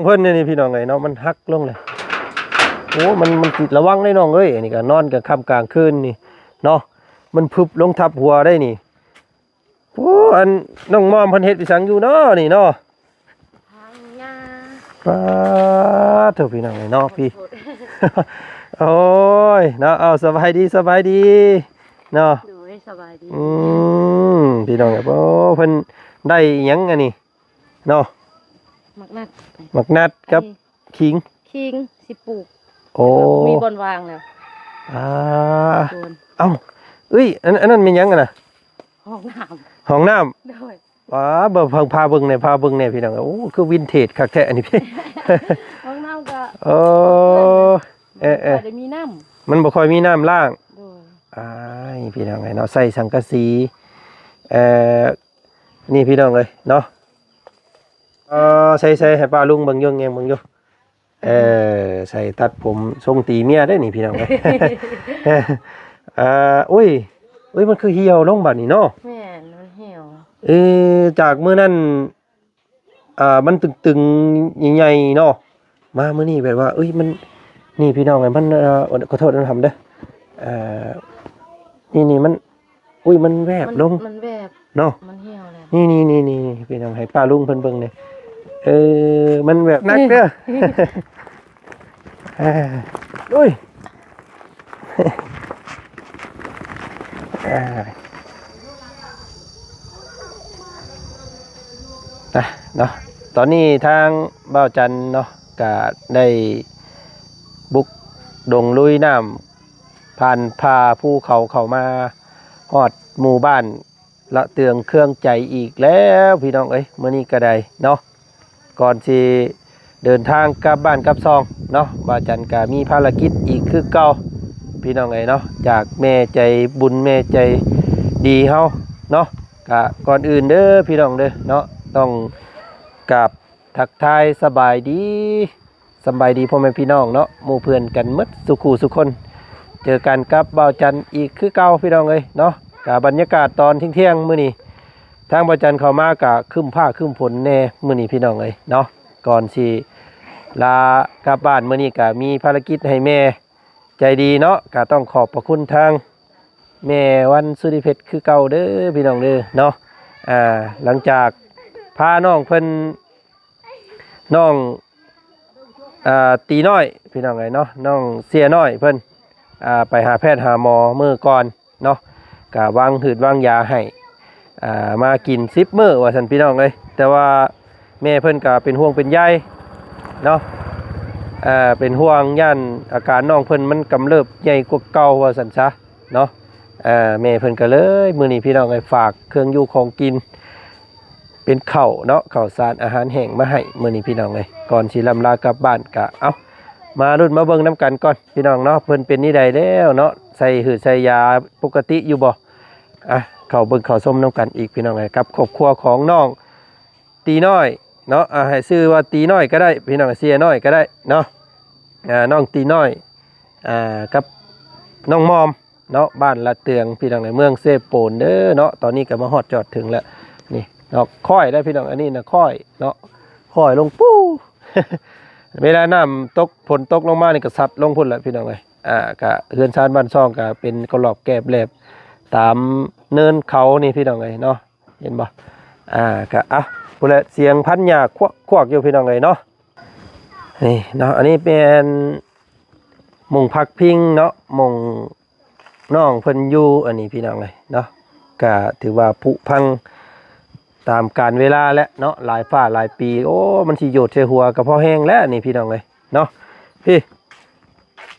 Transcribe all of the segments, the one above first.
เพิ่นนี่พี่น้องไงเนาะมันหักลงเลยโอ้มันติดระวังได้น้องเอ้ยอันนี้ก็นอนกลางค่ำกลางคืนนี่เนาะมันพึบลงทับหัวได้นี่โอ้อันน้องมอมเพิ่นเฮ็ดอีสังอยู่เนาะนี่เนาะทางยาป้าเถอะพี่น้องไงเนาะพี่โอ้ยเนาะเอาสบายดีเนาะดูให้สบายดีพี่น้องโอ้เพิ่นได้หยังอันนี้เนาะมักนัดกับขิงสิปลูกโอ้มีบนวางแล้วเอ้าเอ้ยอันนั้นเป็นหยังกันน่ะห้องน้ำด้วยเบิ่งพาเบิ่งในพี่น้องโอ้คือวินเทจคักแท้อันนี้พี่ห้องน้ำก็จะมีน้ำมันบ่ค่อยมีน้ำล่างพี่น้องไงเนาะใส่สังกะสีนี่พี่น้องเลยเนาะใส่ให้ป้าลุงเบิ่งอยู่ใส่ตัดผมทรงตีเมียได้นี่พี่น้องเลยอุ้ยมันคือเหี่ยวลงบัดนี้เนาะแม่นมันเหี่ยวจากมื้อนั้นมันตึงๆใหญ่ๆเนาะมามื้อนี้แบบว่ามันนี่พี่น้องไงมันขอโทษนะทำเด้อนี่มันมันแวบลงมันแวบเนาะมันเหี่ยวแล้วนี่พี่น้องให้ป้าลุงเพิ่นเบิ่งนี่มันแบบนักเด้ออุ้ยเนาะตอนนี้ทางบ่าวจันเนาะก็ได้บุกดงลุยน้ำผ่านพาภูเขาเข้ามาฮอดหมู่บ้านละเตืองเครื่องใจอีกแล้วพี่น้องมื้อนี้ก็ได้เนาะก่อนสิเดินทางกลับบ้านกลับซองเนาะบ่าวจันก็มีภารกิจอีกคือเก่าพี่น้องเนาะจากแม่ใจบุญแม่ใจดีเฮาเนาะก็ก่อนอื่นเด้อพี่น้องเด้อเนาะต้องกับทักทายสบายดีพ่อแม่พี่น้องเนาะหมู่เพื่อนกันหมดสุขุสุคนเจอกันกับบ่าวจันอีกคือเก่าพี่น้องเนาะกับบรรยากาศตอนเที่ยงมื้อนี้ทางบ่าวจันเข้ามากะครึ้มฟ้าครึ้มฝนแน่มื้อนี้พี่น้องเนาะก่อนสิลากลับบ้านมื้อนี้ก็มีภารกิจให้แม่ใจดีเนาะก็ต้องขอบพระคุณทางแม่วันสุริเพชรคือเก่าเด้อพี่น้องเด้อเนาะหลังจากพาน้องเพิ่นน้องตีน้อยพี่น้องเนาะน้องเสียน้อยเพิ่นไปหาแพทย์หาหมอมื้อก่อนเนาะก็วางหืดวางยาให้มากิน10มื้อว่าซั่นพี่น้องแต่ว่าแม่เพิ่นก็เป็นห่วงเป็นใยเนาะเป็นห่วงย่านอาการน้องเพิ่นมันกำเริบใหญ่กว่าเก่าว่าซั่นซะเนาะแม่เพิ่นก็เลยมื้อนี้พี่น้องฝากเครื่องอยู่ของกินเป็นข้าวเนาะข้าวสารอาหารแห้งมาให้มื้อนี้พี่น้องก่อนสิลำลากลับบ้านก็เอามารุ่นมาเบิ่งน้ำกันก่อนพี่น้องเนาะเพิ่นเป็นนี่ใดแล้วเนาะใส่หืดใส่ยาปกติอยู่บ่เข้าเบิ่งเข้าส้มน้ำกันอีกพี่น้องกับครอบครัวของน้องตีน้อยเนาะให้ชื่อว่าตีน้อยก็ได้พี่น้องเสียน้อยก็ได้เนาะน้องตีน้อยกับน้องมอมเนาะบ้านละเตืองพี่น้องเมืองเซโปนเด้อเนาะตอนนี้ก็มาฮอดจอดถึงแล้วนี่เนาะค่อยได้พี่น้องอันนี้นะค่อยเนาะค่อยลงปู้ เวลาน้ำตกฝนตกลงมานี่ก็ซัดลงพุ่นแหละพี่น้องก็เฮือนชานบ้านซ่องก็เป็นกระหลอบแกบแหลบตามเนินเขานี่พี่น้องเนาะเห็นบ่ก็พุ่นแหละเสียงพันหญ้าควักอยู่พี่น้องเนาะนี่เนาะอันนี้เป็นหม่องพักพิงเนาะหม่องน้องเพิ่นอยู่อันนี้พี่น้องเนาะก็ถือว่าผุพังตามการเวลาและเนาะหลายฝ่าหลายปีโอ้มันสิโยดใส่หัวกับพ่อแห้งแล้วนี่พี่น้องเนาะพี่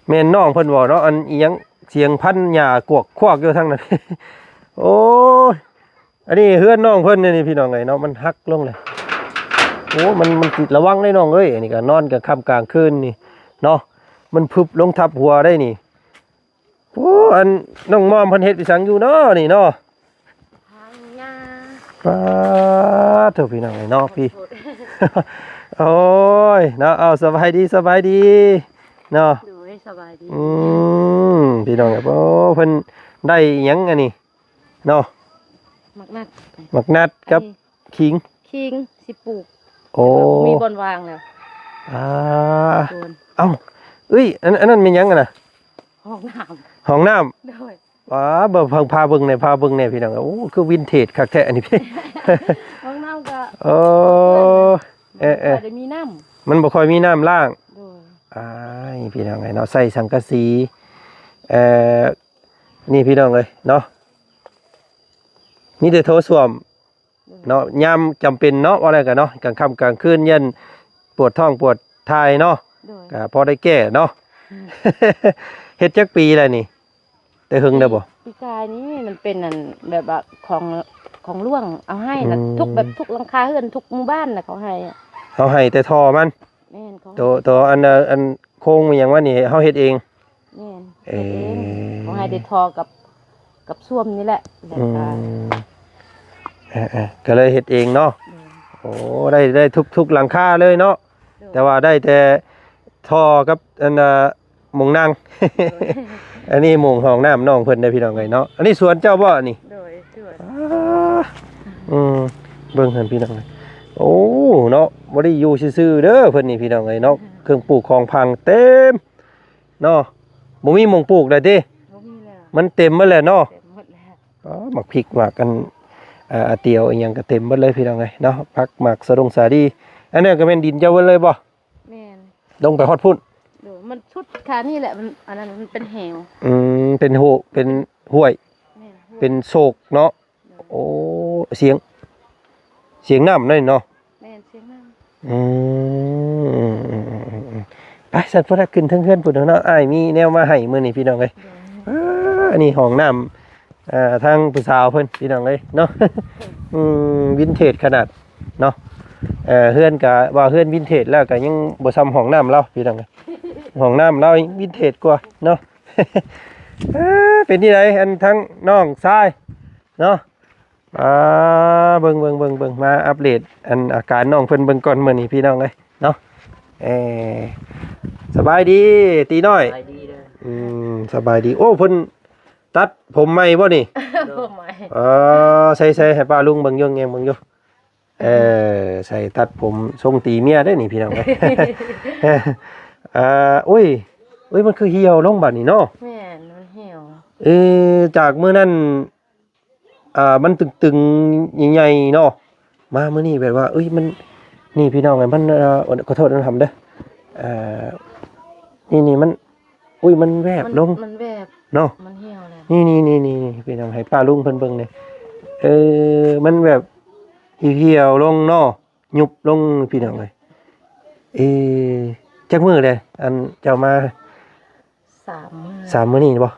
แม่นน้องเพิ่นบอกเนาะอันอีหยังเสียงพันหญ้ากวกควักอยู่ทั้งนั้น โอ้อันนี้เฮือนน้องเพิ่นนี่พี่น้องเนาะมันหักลงเลยโอ้มันติดระวังได้น้องอันนี้ก็นอนกลางค่ำกลางคืนนี่เนาะมันพึบลงทับหัวได้นี่โอ้อันน้องมอมเพิ่นเฮ็ดอีสังอยู่เนาะนี่เนาะทางยาป้าเถอะพี่น้องเนาะพี่โอ้ยเนาะเอาสบายดีเนาะดูให้สบายดีพี่น้องโอ้เพิ่นได้หยังอันนี้เนาะมักนัดกับขิงสิปลูกโอ้มีบนวางแล้ว อ่า โดน เอ้าเอ้ยอันนั้นเป็นหยังกันน่ะ ห้องน้ ห้องน้ำ ำโดย อ๋อเบิ่งพาเบิ่งเนี่ยพี่น้องโอ้คือวินเทจคักแท้อันนี้พี่ ห้องน้ำก็ โอ้เออ ได้มีน้ มันบ่ค่อยมีน้ำล้าง ำโดย อ้ายพี่น้องไงเนาะใส่สังกะสีเอ่อนี่พี่น้องเลยเนาะมีแต่โถส้วมเนาะยามจำเป็นเนาะว่าอะไรกันเนาะกลางค่ำกลางคืนยันปวดท้องปวดท้ายเนาะ โดย ก็พอได้แก้เนาะ เฮ็ดจักปีแล้วนี่แต่หึงได้บ่ ปีกายนี้มันเป็นอันแบบว่าของล่วงเอาให้นะ อืม ทุกแบบทุกหลังคาเฮือนทุกหมู่บ้านนะเขาให้อะ เอาให้แต่ท่อมัน แม่นเขา ตัวอันโค้งมันหยังว่านี่เฮาเฮ็ดเอง แม่น เอ่ เฮ็ดเอง อ เขาให้ได้ทอกับส้วมนี่แหละแล้ว อื ก็ มก็เลยเฮ็ดเองเนาะ โอ้ได้ทุกหลังคาเลยเนาะแต่ว่าได้แต่ท่อกับอันหมองนั่ง อันนี้หมองห้องน้ำน้องเพิ่นได้อพี่น้องไงเนาะอันนี้สวนเจ้าบ่นี่ โดยส่วน อ่าเบิ่งหั่นพี่น้องเอ้ยโอ้เนาะบ่ได้อยู่ซื่อๆเด้อเพิ่นนี่พี่น้องเอ้ยเนาะเครื่องปลูกของพังเต็มเนาะบ่มีหม่องปลูกได้ติ บ่มีแล้ว มันเต็มหมดแล้วเนาะ เต็มหมดแล้ว อ๋อหมักพริกหมักกันเตียวอีหยังก็เต็มหมดเลยพี่น้องเอ้ยเนาะผักหมักสะดงสาดีอันนั้นก็แม่นดินเจ้าเบิดเลยบ่ แม่น ลงไปฮอดพุ่น โดยมันชุดขานี่แหละมันอันนั้นมันเป็นเหว เป็นเป็นห้วย แม่น เป็นโศกเนาะ โอ้ เสียงน้ำนั่นเนาะ แม่นเสียงน้ อืมไปสัตว์พระขึ้นเทิงๆพุ่นเนาะอ้ายมีแนวมาให้มื้อนี้พี่น้องเอ้ย ำโดย อันนี้ห้องน้ำทางผู้สาวเพิ่นพี่น้องเอ้ยเนาะ วินเทจขนาดเนาะเฮือนก็ว่าเฮือนวินเทจแล้วก็ยังบ่ซ้ำห้องน้ำเราพี่น้องเอ้ยห้องน้ำเรายังวินเทจกว่าเนาะ เป็นที่ไหนอันทั้งน้องชายเนาะเบิ่งมาอัปเดตอันอาการน้องเพิ่นเบิ่งก่อนมื้อนี้พี่น้องเอ้ยเนาะสบายดีตีน้อย ไปดีเด้อ สบายดีโอ้เพิ่นตัดผมใหม่บ่นี่ บ่ไหม ใส่ให้ป้าลุงเบิ่งอยู่แงเบิ่งอยู่ใส่ตัดผมทรงตีเมียได้นี่พี่น้องเอ้ย อุ้ยมันคือเหี่ยวลงบัดนี้เนาะ แม่นมันเหี่ยว จากมื้อนั้นมันตึงๆใหญ่ๆเนาะมามื้อนี้แบบว่าเอ้ยมันนี่พี่น้องไงมันขอโทษนะทำเด้อนี่มันอุ้ยมันแวบลง มันแบบ เนาะ มันเหี่ยวแล้ว นี่พี่น้องให้ป้าลุงเพิ่นเบิ่งเนี่ยมันแบบเหี่ยวลงเนาะยุบลงพี่น้องเอ้ยจักมื้อเด้อันเจ้ามา 3 มื้อ3มื้อนี้บ่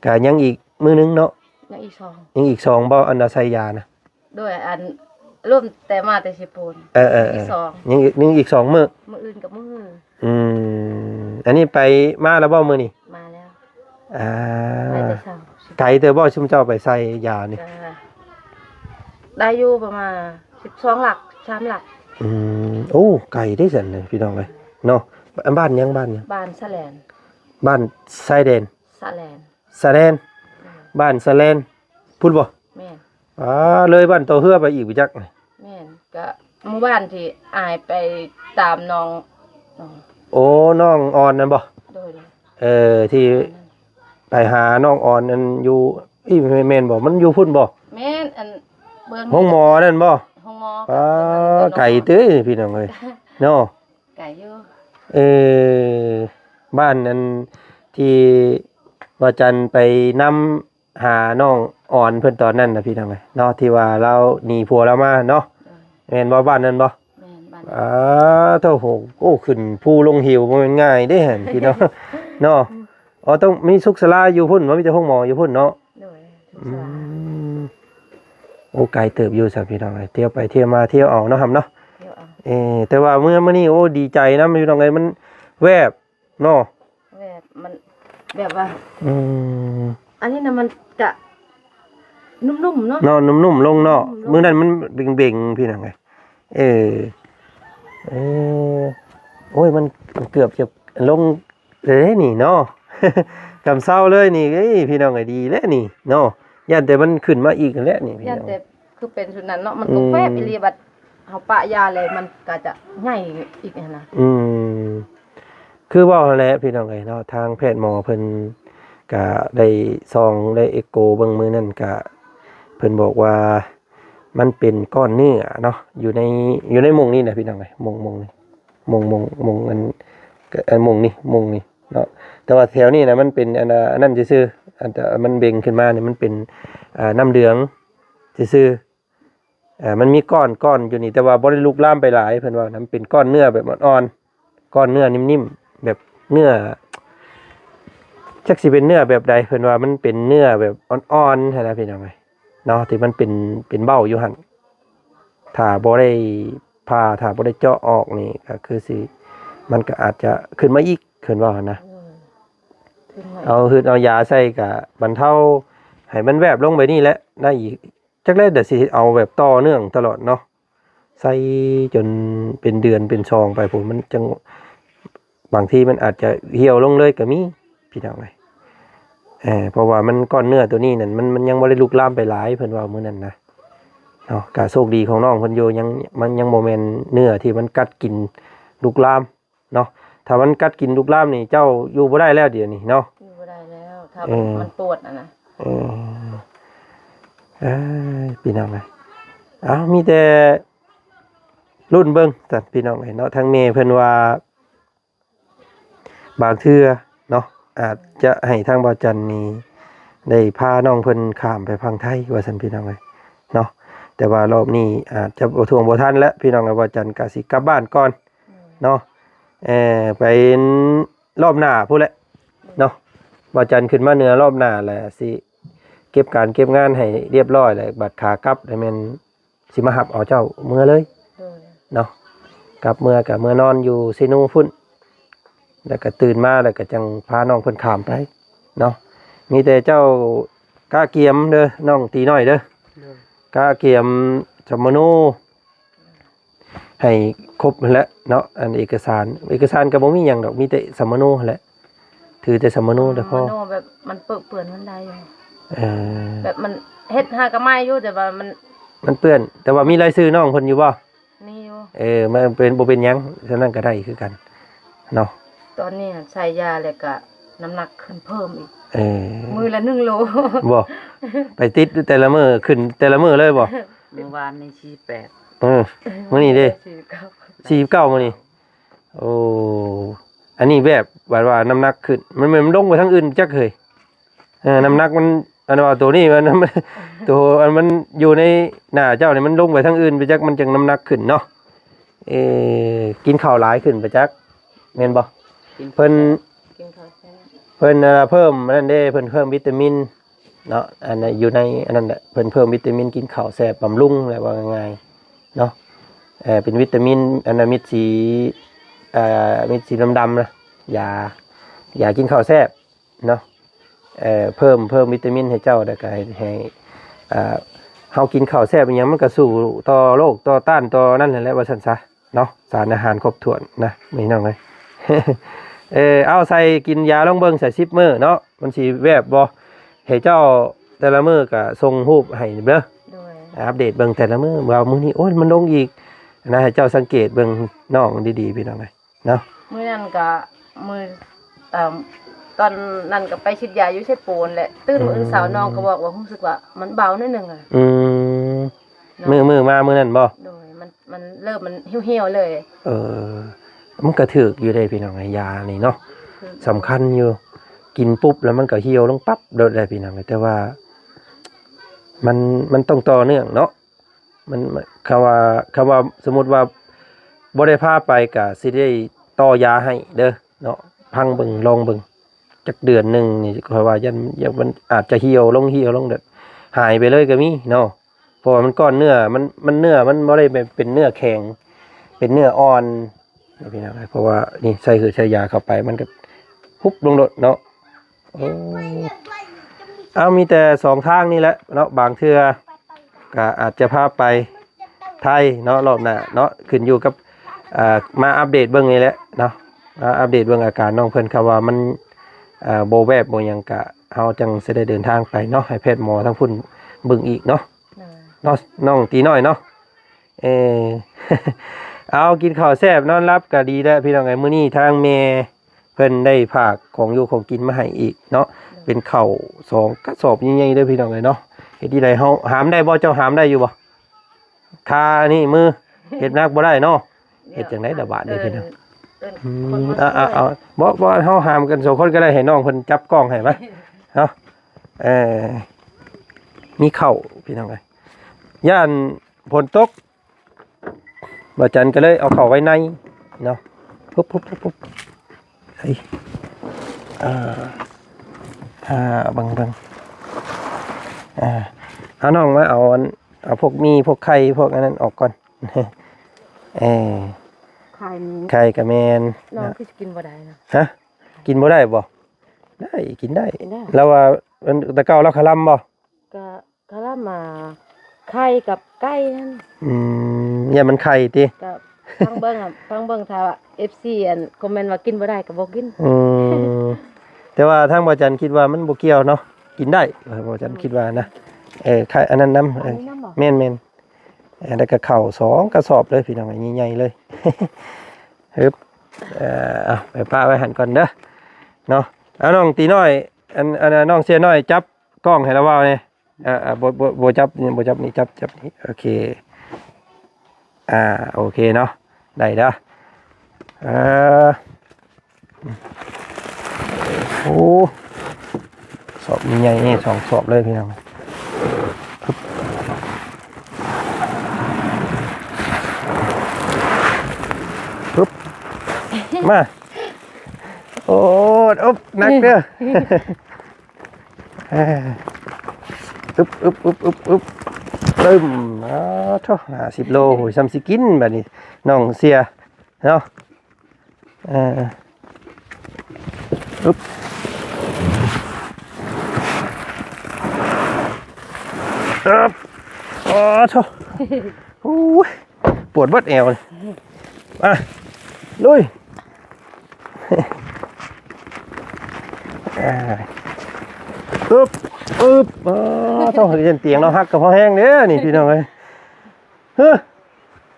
ก็ยังอีกมื้อนึงเนาะ ยังอีก2ยังอีก2บ่อันน่ะใส่ยานะ ด้วยอันร่วมแต่มาแต่สิปูน อีก2 ยังอีก2มื้อ มื้ออื่นกับมื้อ อันนี้ไปมาแล้วบ่มื้อนี้ มาแล้ว อ่า ไปแต่เช้า ไกลเด้อบ่ชุมเจ้าไปใส่ยานี่ ก็ได้อยู่ประมาณ12หลัก3หลัก โอ้ไกลได้ซั่นเลยพี่น้องเอ้ยเนาะบ้านยัง บ้านสะแลน บ้านชายแดน สะแลน สะแลนบ้านสะแลนพูดบ่ แม่น เลยบ้านโตเฮือไปอีกบ่จัก แม่นก็หมู่บ้านที่อายไปตามน้อง โอ้น้องอ่อนนั่นบ่ โดย ที่ไปหาน้องอ่อนนั่นอยู่แม่นบ่มันอยู่พุ่นบ่ แม่นอันเบิ่ง ห้องหมอนั่นบ่ ห้องหมอ ไก่เต้ยพี่น้องเอ้ยเนาะ ไก่อยู่ บ้านนั้นที่ว่าจันไปนำหาน้องอ่อนเพิ่นตอนนั้นน่ะพี่น้องเอ้ยเนาะที่ว่าเราหนีผัวเรามาเนาะแม่นบ่บ้านนั้นบ่ แม่นบ้าน โถ่โอ้ขึ้นภูลงหิวบ่แม่นง่ายเด้หั่นพี่น้องเนาะต้องมีสุขศาลาอยู่พุ่นบ่มีแต่ห้องหมออยู่พุ่นเนาะ โดย โอ้ไกลเติบอยู่ซะพี่น้องเอ้ยเที่ยวไปเที่ยวมาเที่ยวเอาเนาะครับเนาะ เดี๋ยวเอา แต่ว่ามื้อนี้โอ้ดีใจนะพี่น้องเอ้ยมันแวบเนาะ แบบมันแบบว่า อัน นี้นะมันจะนุ่มๆเนาะ เนาะนุ่มๆลงเนาะ นุ่มๆ มื้อนั้นมันเบ่งๆพี่น้องเอ้ยโอ้ยมันเกือบจะลงเลยนี่เนาะ กำเศร้าเลยนี่เอ้ยพี่น้องเอ้ยดีแล้วนี่เนาะยันแต่มันขึ้นมาอีกแล้วนี่พี่ ยัน น้อง แต่คือเป็นสุดนั้นเนาะมันก็แวบอีเลียบัด เฮาปะยาเลยมันก็จะใหญ่อีกนะ คือว่าแหละพี่น้องเอ้ยเนาะทางแพทย์หมอเพิ่นก็ได้ซองได้เอ็กโกเบิ่งมื้อนั้นก็เพิ่นบอกว่ามันเป็นก้อนเนื้อเนาะอยู่ในมุงนี่นะพี่น้องเอ้ยมุงนี่มุงอันมุงนี่เนาะแต่ว่าแถวนี้นะมันเป็นอันนั้นซื่อๆอันแต่มันเบ่งขึ้นมาเนี่ยมันเป็นน้ำเหลืองซื่อๆมันมีก้อนอยู่นี่แต่ว่าบ่ได้ลุกลามไปหลายเพิ่นว่ามันเป็นก้อนเนื้อแบบอ่อนๆก้อนเนื้อนิ่มๆแบบเนื้อจักสิเป็นเนื้อแบบใดเพิ่นว่ามันเป็นเนื้อแบบอ่อนๆนะพี่น้องเอ้ยเนาะที่มันเป็นเบ้าอยู่หั่นถ้าบ่ได้ผ่าถ้าบ่ได้เจาะออกนี่ก็คือสิมันก็อาจจะขึ้นมาอีกเพิ่นว่าหั่นนะเอายาใส่ก็บรรเทาให้มันแวบลงไปนี่แหละได้อีกจักแลเดี๋ยวสิเอาแบบต่อเนื่องตลอดเนาะใส่จนเป็นเดือนเป็นซองไปผมมันจังบางทีมันอาจจะเหี่ยวลงเลยก็มีพี่น้องเอ้ยเพราะว่ามันก้อนเนื้อตัวนี้นั่นมันยังบ่ได้ลุกลามไปหลายเพิ่นว่ามื้อนั้นนะเนาะก็โชคดีของน้องเพิ่นอยู่ยังบ่แม่นเนื้อที่มันกัดกินลุกลามเนาะถ้ามันกัดกินลุกลามนี่เจ้าอยู่บ่ได้แล้วเดี๋ยวนี้เนาะอยู่บ่ได้แล้วถ้ามันปวดนะพี่น้องเอ้ยมีแต่รุ่นเบิ่งแต่พี่น้องเอ้ยเนาะทางเมย์เพิ่นว่าบางเทื่อเนาะอาจจะให้ทางบ่าวจันนี่ได้พาน้องเพิ่นข้ามไปพังไทยว่าซั่นพี่น้องเอ้ยเนาะแต่ว่ารอบนี้อาจจะบ่ท่วงบ่ทันแล้วพี่น้องเอ้ยบ่าวจันก็สิกลับบ้านก่อนเนาะไปรอบหน้าพู้นแหละเนาะบ่าวจันขึ้นมาเหนือรอบหน้าแหละสิเก็บการเก็บงานให้เรียบร้อยแล้วบัดขากลับได้แม่นสิมารับเอาเจ้าเมื่อเลยเนาะกลับเมื่อก็เมื่อนอนอยู่ซินูพุ่นแล้วก็ตื่นมาแล้วก็จังพาน้องเพิ่นข้ามไปเนาะมีแต่เจ้ากะเกียมเด้อน้องตีน้อยเด้อกะเกียมสมโนให้ครบแล้วเนาะอันเอกสารก็บ่มีหยังดอกมีแต่สมโนแหละถือแต่สมโนแต่พอสมโนแบบมันเปื้อนมันได้อยู่แบบมันเฮ็ดหากะไม้อยู่แต่ว่ามันเปื้อนแต่ว่ามีรายชื่อน้องเพิ่นอยู่บ่มีอยู่มันเป็นบ่เป็นหยังฉะนั้นก็ได้คือกันเนาะตอนนี้ใส่ยาแล้วก็น้ำหนักขึ้นเพิ่มอีกมือละ1 โลบ่ไปติดแต่ละมื้อขึ้นแต่ละมื้อเลยบ่เมื่อวานนี่48มื้อนี้เด้49มื้อนี้โอ้อันนี้แบบว่าน้ำหนักขึ้นมันลงไปทางอื่นจักเคยน้ำหนักมันอันว่าตัวนี้มันตัวอันมันอยู่ในหน้าเจ้านี่มันลงไปทางอื่นไปจักมันจังน้ำหนักขึ้นเนาะกินข้าวหลายขึ้นไปจักแม่นบ่เพิ่นเพิ่มนั่นเด้เพิ่นเพิ่มวิตามินเนาะอันนั้นอยู่ในอันนั้นแหละเพิ่นเพิ่มวิตามินกินข้าวแซ่บบำรุงอะไรว่าง่ายๆเนาะเป็นวิตามินอันนั้นมิดสีดำๆนะยากินข้าวแซ่บเนาะเพิ่มวิตามินให้เจ้าแล้วก็ให้เฮากินข้าวแซ่บอีหยังมันก็สู้ต่อโรคต่อต้านต่อนั่นแหละว่าซั่นซะเนาะสารอาหารครบถ้วนนะพี่น้องเอ้ย เอาใส่กินยาลองเบิ่งใส่10 มื้อเนาะมันสิแวบบ่ให้เจ้าแต่ละมื้อก็ส่งรูปให้เด้ออัปเดตเบิ่งแต่ละมื้อว่ามื้อนี้โอ้ยมันลงอีกนะให้เจ้าสังเกตเบิ่งน้องดีๆพี่น้องเอ้ยเนาะมื้อนั้นก็มื้อตอนนั้นก็ไปฉีดยาอยู่ไชปูนแหละตื่นมื้อเช้าน้องก็บอกว่ารู้สึกว่ามันเบาหน่อยนึงอ่ะมื้อมามื้อนั้นบ่โดยมันเริ่มมันเหี่ยวๆเลยมันก็ถึกอยู่ได้พี่น้องยานี่เนาะสำคัญอยู่กินปุ๊บแล้วมันก็เหี่ยวลงปั๊บโดดได้พี่น้องแต่ว่ามันต้องต่อเนื่องเนาะมันคำว่าสมมุติว่าบ่ได้พาไปก็สิได้ต่อยาให้เด้อเนาะพังเบิ่งลองเบิ่งจักเดือนนึงนี่ค่อยว่ายันมันอาจจะเหี่ยวลงเด้อหายไปเลยก็มีเนาะเพราะว่ามันก้อนเนื้อมันเนื้อมันบ่ได้เป็นเนื้อแข็งเป็นเนื้ออ่อนพี่น้องเพราะว่านี่ใส่ยาเข้าไปมันก็ฮุบลงโดดเนาะเอามีแต่2ทางนี่แหละเนาะบางเทื่อก็อาจจะพาไปไทยเนาะรอบหน้าเนาะขึ้นอยู่กับมาอัปเดตเบิ่งนี่แหละเนาะอัปเดตเบิ่งอาการน้องเพิ่นครับว่ามันบ่แวบบ่หยังก็เฮาจังสิได้เดินทางไปเนาะให้แพทย์หมอทั้งพุ่นเบิ่งอีกเนาะน้องตีน้อยเนาะ เออ เอากินข้าวแซ่บนอนรับก็ดีแล้วพี่น้องไงมื้อนี้ทางแม่เพิ่นได้ฝากของอยู่ของกินมาให้อีกเนาะเป็นข้าว2กระสอบใหญ่ๆเด้อพี่น้องเอ้ยเนาะเฮ็ดที่ใดเฮาหามได้บ่เจ้าหามได้อยู่บ่คานี่มือเฮ็ดนักบ่ได้เนาะเฮ็ดจังได๋ล่ะบาดนี้พี่น้อง คนมา เอาบ่เฮาหามกัน2คนก็ได้ให้น้องเพิ่นจับกล้องให้ไหมเนาะมีข้าวพี่น้องเอ้ยย่านฝนตกบ่จันก็เลยเอาเข้าไว้ในเนาะปุ๊บเฮ้ยบังเอาน้องมาเอาพวกมีพวกไข่พวกอันนั้นออกก่อนขายนี้ ไข่กับแมน น้องคือกินบ่ได้นะ ฮะกินบ่ได้บ่ได้กินได้ กินได้ แล้วว่าตะเก้าแล้วคลำบ่ ก็กะละมาไข่กับไก่นั่น เนี่ยมันไข่ติ ก็ฟังเบิ่งฟังเบิ่งถ้าว่า FC อันคอมเมนต์ว่ากินบ่ได้ก็บ่กิน แต่ว่าทางบ่จันคิดว่ามันบ่เกี่ยวเนาะกินได้บ่จันคิดว่านะไข่อันนั้นน้ำแม่นแล้วก็ข้าว2กระสอบเลยพี่น้องใหญ่ๆเลย ฮึบเอาไปป้าไว้หันก่อนเด้อเนาะเอาน้องตีน้อยอันน้องเสียน้อยจับกล้องให้เราว่าเนี่ยบ่จับนี่จับนี่โอเคโอเคเนาะได้เด้อโอ้สอบใหญ่ๆนี่2สอบเลยพี่น้องปึ๊บมาโอ้อุ๊บนักเด้ออึบตึมเท่า50 โลโหยซ้ำสิกินแบบนี้น้องเสียเนาะอึบเท่าโอ้ยปวดเบิดแอวเลยมาลุยอึบต้องเห็นเตียงเราหักกับพ่อแห้งเด้อนี่พี่น้องเอ้ย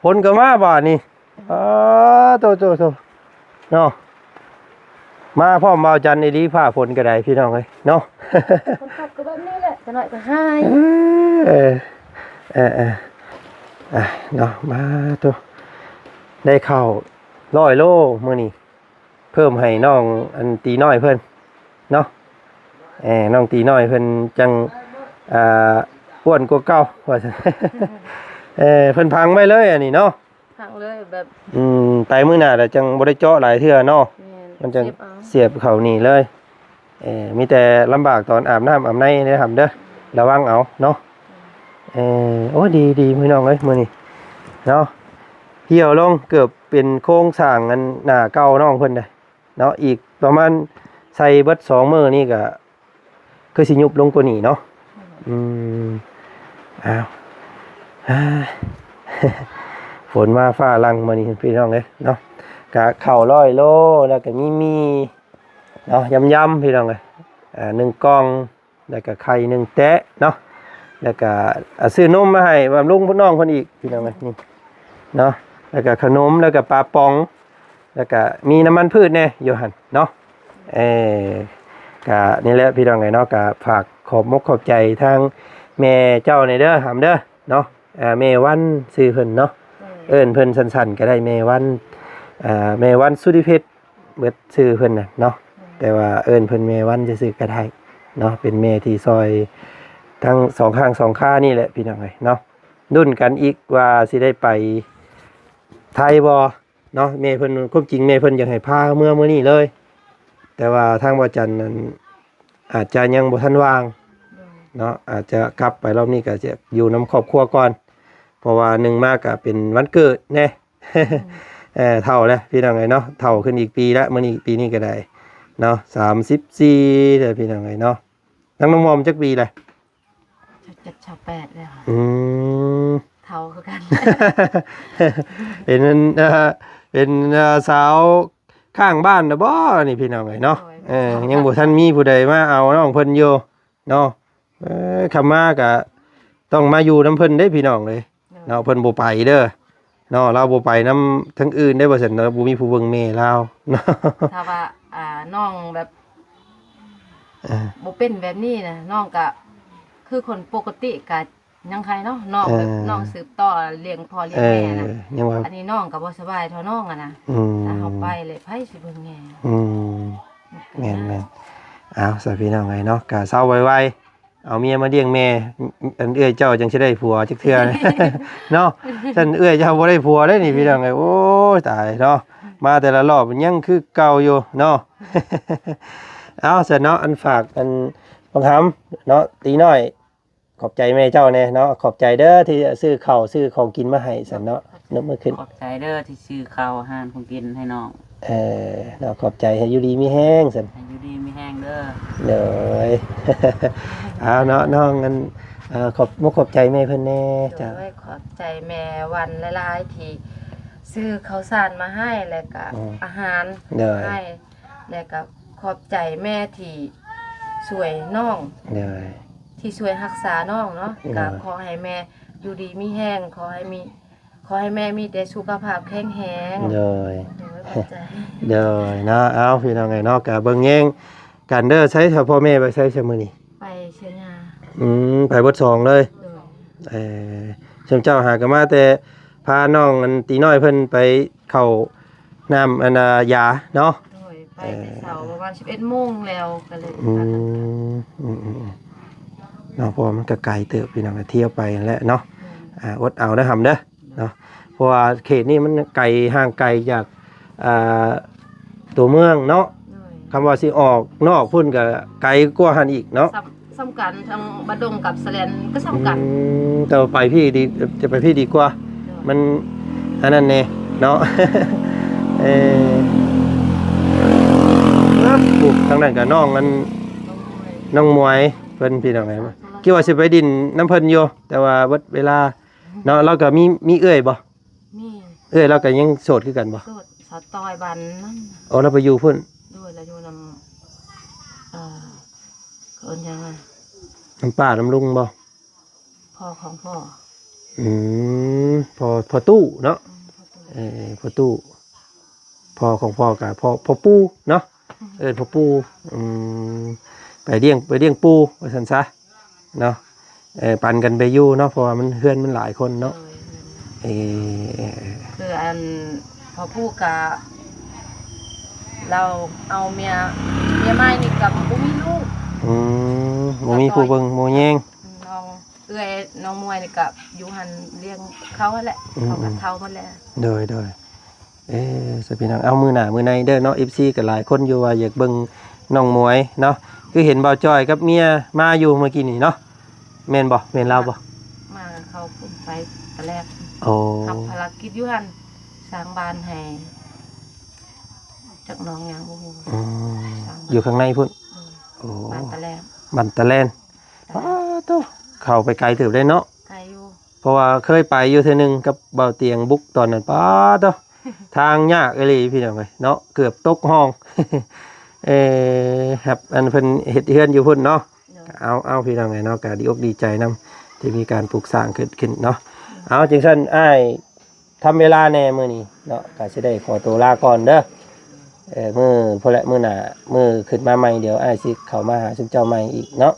ฝนก็มาบาดนี่โตเนาะมาพ่อมาจันในดีผ้าฝนก็ได้พี่น้องเอ้ยเนาะคนขับก็แบบนี้แหละจะหน่อยก็ให้เนาะมาตัวได้ข้าว100 โลมื้อนี้เพิ่มให้น้องอันตีน้อยเพิ่นเนาะน้องตีน้อยเพิ่นจังอ้วนกว่าเก่าว่าซั่นเพิ่นพังไว้เลยอันนี้เนาะพังเลยแบบไปมื้อหน้าแล้วจังบ่ได้เจาะหลายเทื่อเนาะมันจังเสียบเข้านี่เลยมีแต่ลำบากตอนอาบน้ำอาบในเด้อครับเด้อระวังเอาเนาะโอ้ดีพี่น้องเอ้ยมื้อนี้เนาะเหี่ยวลงเกือบเป็นโครงสร้างอันหน้าเก่าน้องเพิ่นได้เนาะอีกประมาณใส่เบิด2 มื้อนี่ก็คือสิยุบลงกว่านี้เนาะฝนมาฟ้าลังมานี่พี่น้องเอ้ยเนาะกะข้าว100 โลแล้วก็มีเนาะยำพี่น้องเอ้ย1 กล่องแล้วก็ไข่1 แตะเนาะแล้วก็ซื้อนมมาให้บำรุงพี่น้องเพิ่นอีกพี่น้องเอ้ยนี่เนาะแล้วก็ขนมแล้วก็ปลาปองแล้วก็มีน้ำมันพืชแน่อยู่หั่นเนาะกะนี่แหละพี่น้องไงเนาะกะฝากขอบมกขอบใจทางแม่เจ้าในเด้อหำเด้อเนาะแม่วันซื้อเพิ่นเนาะเอิ้นเพิ่นสั้นๆก็ได้แม่วันสุธิเพชรเบิดซื้อเพิ่นน่ะเนาะแต่ว่าเอิ้นเพิ่นแม่วันจะซื้อก็ได้เนาะเป็นแม่ที่ซอยทั้ง2 ข้าง 2 ขานี่แหละพี่น้องไงเนาะดุนกันอีกว่าสิได้ไปไทยบ่เนาะแม่เพิ่นความจริงแม่เพิ่นอยากให้พาเมื่อนี้เลยแต่ว่าทางบ่จันนั้นอาจจะยังบ่ทันวางเนาะอาจจะกลับไปรอบนี้ก็จะอยู่นำครอบครัวก่อนเพราะว่า1มากก็เป็นวันเกิดแน่ เท่าแล้วพี่น้องเอ้ยเนาะเท่าขึ้นอีกปีละมื้อนี้ปีนี้ก็ได้เนาะ34เด้อพี่น้องเอ้ยเนาะทั้งน้องมอมจักปีเลย7-8เลยค่ะเท่าคือกัน เป็นสาวข้างบ้านนะบ่นี่พี่น้องเอ้ยเนาะยังบ่ทันมีผู้ใดมาเอาน้องเพิ่นอยู่เนาะคำมาก็ต้องมาอยู่นำเพิ่นได้พี่น้องเลย เนาะเพิ่นบ่ไปเด้อเนาะเราบ่ไปนำทั้งอื่นได้บ่ซั่นเนาะบ่มีผู้เบิ่งแม่เราเนาะ ถ้าว่าน้องแบบ เออ บ่เป็นแบบนี้นะน้องก็คือคนปกติก็ยังใครเนาะน้องแบบน้องสืบต่อเลี้ยงพ่อเลี้ยงแม่นะ ยังว่า อันนี้น้องก็บ่สบายเท่าน้องอะนะ อืม ถ้าเฮาไปเลยไผสิเบิ่งแม่ อืมแม่นๆอ้าวสาพี่น้องไงเนาะก็เซาไวๆเอาเมียมาเลี้ยงแม่อันเอื้อยเจ้าจังสิได้ผัวจักเทื่อ เนาะฉันเอื้อยเจ้าบ่ได้ผัวได้นี่พี่น้องไงโอ้ยตายเนาะมาแต่ละรอบมันยังคือเก่าอยู่เนาะ เอาเสร็จเนาะอันฝากอันบังคับเนาะตีน้อยขอบใจแม่เจ้าแน่เนาะขอบใจเด้อที่ซื้อข้าวซื้อของกินมาให้สันเนาะนึกมื้อขึ้น ขอบใจเด้อที่ซื้อข้าวอาหารของกินให้น้อง เนาะขอบใจให้อยู่ดีมีแห้งสัน ให้อยู่ดีมีแห้งเด้อ เลย เอาเนาะน้องอันขอบใจแม่เพิ่นแน่จ้ะ โดยขอบใจแม่วันหลายๆที่ซื้อข้าวสารมาให้แล้วก็อาหาร เลย ให้แล้วก็ขอบใจแม่ที่ช่วยน้อง เลย ที่ช่วยรักษาน้องเนาะ อืม ก็ขอให้แม่อยู่ดีมีแห้งขอให้แม่มีแต่สุขภาพแข็งแรง เลย โดยขอบใจ เลยเนาะเอาพี่น้องไงเนาะก็เบิ่งแยงกันเด้อใช้ถ้าพ่อแม่ไปใช้ซะมื้อนี้ ไปเชียงยา ไปเบิดสองเลย โดย เชิงเจ้าหากันมาแต่พาน้องอันตีน้อยเพิ่นไปเข้าน้ำอันยาเนาะ โดยไปแต่เช้าประมาณ11 โมงแล้วก็เลย อืมเนาะเพราะว่ามันก็ไกลเติบพี่น้องก็เที่ยวไปนั่นแหละเนาะอดเอาเด้อหำเด้อเนาะเพราะว่าเขตนี้มันไกลห่างไกลจากตัวเมืองเนาะ โดย คำว่าสิออกนอกพุ่นก็ไกลกว่าหันอีกเนาะ สำคัญทางบดงกับสแลนก็สำคัญ แต่ว่าไปพี่ดีจะไปพี่ดีกว่า มันอันนั้นแน่เนาะ ปุ๊บทางนั้นกับน้องมันน้องมวยเพิ่นพี่น้องไงมาคิดว่าสิไปดินน้ำเพิ่นอยู่แต่ว่าเบิดเวลาเนาะเราก็มีเอื้อยบ่ มี เอื้อยเราก็ยังโสดคือกันบ่ โสดสาวตอยบันนั่น อ๋อเราไปอยู่พุ่น ด้วยแล้วอยู่นเอิ้นยังไง น้ำป้าน้ำลุงบ่ พ่อของพ่อ พอตู้เนาะพอตู้พ่อของพ่อกับพ่อปู่เนาะพ่อปู่ไปเลี้ยงปู่ว่าซั่นซะเนาะปันกันไปอยู่เนาะเพราะว่ามันเฮือนมันหลายคนเนาะคืออันพอพูดกับเราเอาเมียไม้นี่กับบุมีลูก บ่มีผู้เบิ่งบ่แยง น้องเอื้อยน้องมวยนี่กับอยู่หันเลี้ยงเขาหั่นแหละเขากับเท่าหมดแล้ว โดยสพี่น้องเอามือหน้ามือในเด้อเนาะ FC ก็หลายคนอยู่ว่าอยากเบิ่งน้องมวยเนาะคือเห็นบ่าวจ้อยกับเมียมาอยู่เมื่อกี้นี่เนาะแม่นบ่แม่นเราบ่ มาเขาพุ่นไปตะแรก โอ้ ทำภารกิจอยู่หันสร้างบ้านให้จากน้องหยังบ่ฮู้ อยู่ข้างในพุ่นโอ้ บ้านตะแรก บันตะแลนโตเข้าไปไกลเติบได้เนาะ ไกลอยู่ เพราะว่าเคยไปอยู่เทื่อนึงกับเบาเตียงบุกตอนนั้นป้าโตทางยากอีหลีพี่น้องเอ้ยเนาะเกือบตกห้อง ครับอันเพิ่นเฮ็ดเฮือนอยู่พุ่นเนาะเอาพี่น้องเอ้ยเนาะก็ดีอกดีใจนํที่มีการปลูกสร้างเกิดขึ้นเนาะเอาจังซั่นอ้ายทำเวลาแน่มื้อนี้เนาะก็สิได้ขอตัวลาก่อนเด้อมื้อพอละมื้อหน้ามื้อขึ้นมาใหม่เดี๋ยวอ้ายสิเข้ามาหาซุมเจ้าใหม่อีกเนาะ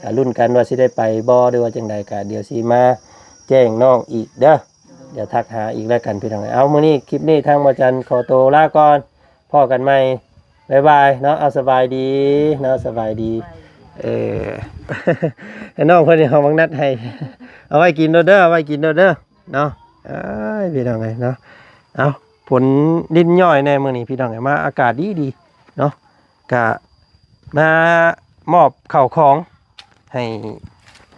ก็ลุ้นกันว่าสิได้ไปบ่หรือว่าจังใดก็เดี๋ยวสิมาแจ้งน้องอีกเด้อเดี๋ยวทักหาอีกแล้วกันพี่น้องเอ้ยเอามื้อนี้คลิปนี้ทางบ่จันขอตัวลาก่อนพอกันใหม่บ๊ายบายเนาะเอาสบายดีเนาะสบายดี ให้น้องเพิ่นเอาบังนัดให้ เอาไว้กินเด้อเอาไว้กินเด้อเนาะพี่น้องไงเนาะเอาผลลิ้นย่อยแน่มื้อนี้พี่น้องไงมาอากาศดีเนาะกะมามอบข้าวของให้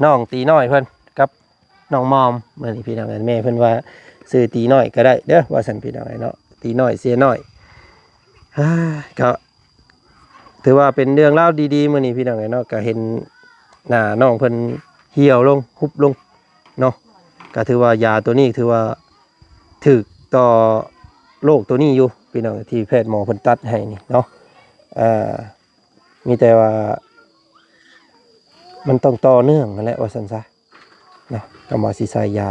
น้องตีน้อยเพิ่นกับน้องมอมมื้อนี้พี่น้องไงแม่เพิ่นว่าซื้อตีน้อยก็ได้เด้อว่าซั่นพี่น้องไงเนาะตีน้อยเสียน้อยก็ถือว่าเป็นเรื่องเล่าวดีๆมื้อนี้พี่น้องไงเนาะก็เห็นหน้าน้องเพิ่นเหี่ยวลงหุบลงเนาะก็ถือว่ายาตัวนี้ถือว่าถึกต่อโรคตัวนี้อยู่พี่น้องที่แพทย์หมอเพิ่นตัดให้นี่เนาะมีแต่ว่ามันต้องต่อเนื่องนั่นแหละว่าซั่นซะเนาะก็มาสิใส่ยา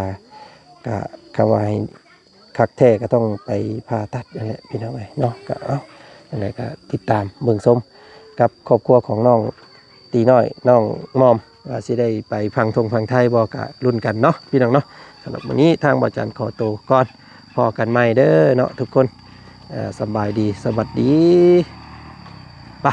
ก็คำว่าให้คักแท้ก็ต้องไปผ่าตัดนั่นแหละพี่น้องเอ้ยเนาะก็เอาจังไดก็ติดตามเบิ่งชมกับครอบครัวของน้องตีน้อยน้องมอมว่าสิได้ไปพังไทยบ่ก็ลุ้นกันเนาะพี่น้องเนาะสำหรับวันนี้ทางบ่จันขอตัวก่อนพอกันใหม่เด้อเนาะทุกคนสบายดีสวัสดีไป